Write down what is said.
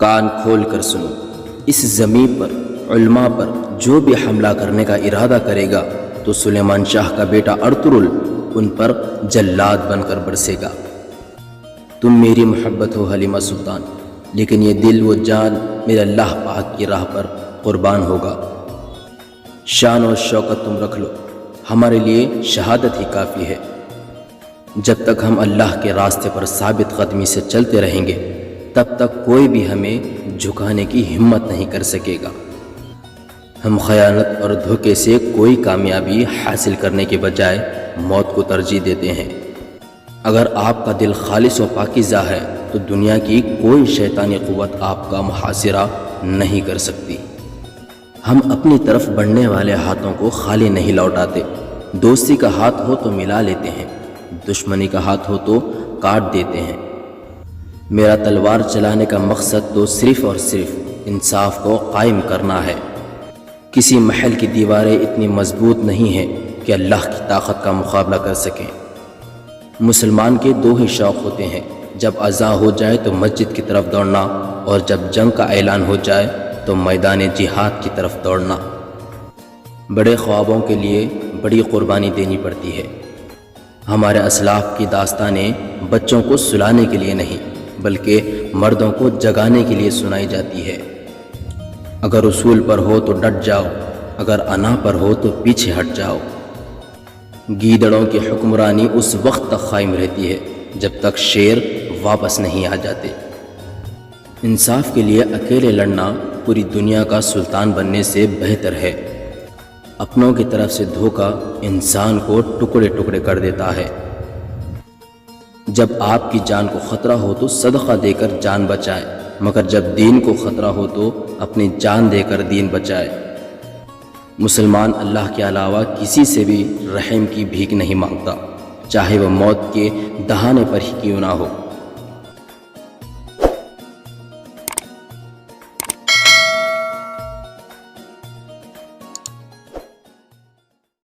کان کھول کر سنو، اس زمین پر علماء پر جو بھی حملہ کرنے کا ارادہ کرے گا تو سلیمان شاہ کا بیٹا ارطغرل ان پر جلاد بن کر برسے گا۔ تم میری محبت ہو حلیمہ سلطان، لیکن یہ دل و جان میرے اللہ پاک کی راہ پر قربان ہوگا۔ شان اور شوکت تم رکھ لو، ہمارے لیے شہادت ہی کافی ہے۔ جب تک ہم اللہ کے راستے پر ثابت قدمی سے چلتے رہیں گے تب تک کوئی بھی ہمیں جھکانے کی ہمت نہیں کر سکے گا۔ ہم خیانت اور دھوکے سے کوئی کامیابی حاصل کرنے کے بجائے موت کو ترجیح دیتے ہیں۔ اگر آپ کا دل خالص و پاکیزہ ہے تو دنیا کی کوئی شیطانی قوت آپ کا محاصرہ نہیں کر سکتی۔ ہم اپنی طرف بڑھنے والے ہاتھوں کو خالی نہیں لوٹاتے، دوستی کا ہاتھ ہو تو ملا لیتے ہیں، دشمنی کا ہاتھ ہو تو کاٹ دیتے ہیں۔ میرا تلوار چلانے کا مقصد تو صرف اور صرف انصاف کو قائم کرنا ہے۔ کسی محل کی دیواریں اتنی مضبوط نہیں ہیں کہ اللہ کی طاقت کا مقابلہ کر سکیں۔ مسلمان کے دو ہی شوق ہوتے ہیں، جب اذان ہو جائے تو مسجد کی طرف دوڑنا، اور جب جنگ کا اعلان ہو جائے تو میدان جہاد کی طرف دوڑنا۔ بڑے خوابوں کے لیے بڑی قربانی دینی پڑتی ہے۔ ہمارے اسلاف کی داستانیں بچوں کو سلانے کے لیے نہیں بلکہ مردوں کو جگانے کے لیے سنائی جاتی ہے۔ اگر اصول پر ہو تو ڈٹ جاؤ، اگر انا پر ہو تو پیچھے ہٹ جاؤ۔ گیدڑوں کی حکمرانی اس وقت تک قائم رہتی ہے جب تک شیر واپس نہیں آ جاتے۔ انصاف کے لیے اکیلے لڑنا پوری دنیا کا سلطان بننے سے بہتر ہے۔ اپنوں کی طرف سے دھوکہ انسان کو ٹکڑے ٹکڑے کر دیتا ہے۔ جب آپ کی جان کو خطرہ ہو تو صدقہ دے کر جان بچائے، مگر جب دین کو خطرہ ہو تو اپنی جان دے کر دین بچائے۔ مسلمان اللہ کے علاوہ کسی سے بھی رحم کی بھیک نہیں مانگتا، چاہے وہ موت کے دہانے پر ہی کیوں نہ ہو۔